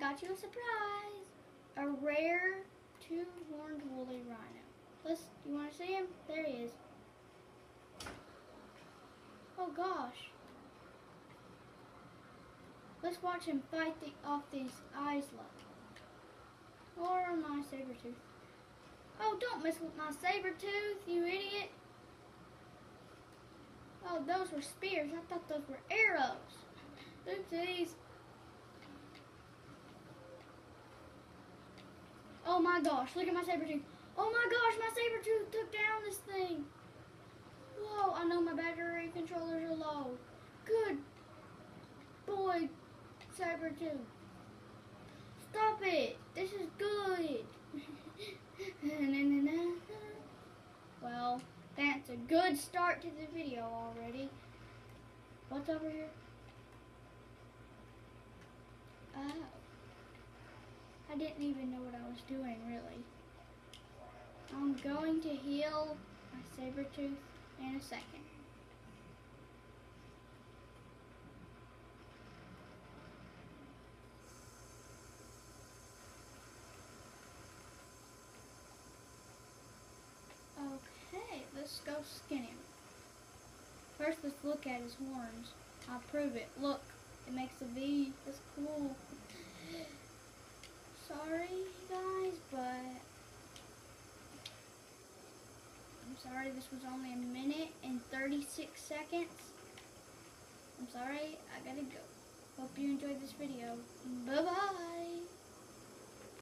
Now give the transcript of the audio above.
got you a surprise. A rare two-horned woolly rhino. You want to see him? There he is. Oh gosh. Let's watch him fight off these Isla. Or my saber tooth. Oh, don't mess with my saber tooth, you idiot. Oh, those were spears. I thought those were arrows. Oopsies. Oh my gosh, look at my saber tooth. Oh my gosh, my saber tooth took down this thing. Whoa, I know my battery controllers are low. Good boy, saber tooth. Stop it. This is good. Well, that's a good start to the video already. What's over here? Oh. I didn't even know what I was doing, really. I'm going to heal my saber tooth in a second. Okay, let's go skin him. First, let's look at his horns. I'll prove it. Look, it makes a V. That's cool. Sorry, guys, but I'm sorry this was only a minute and 36 seconds. I'm sorry, I gotta go. Hope you enjoyed this video. Bye-bye.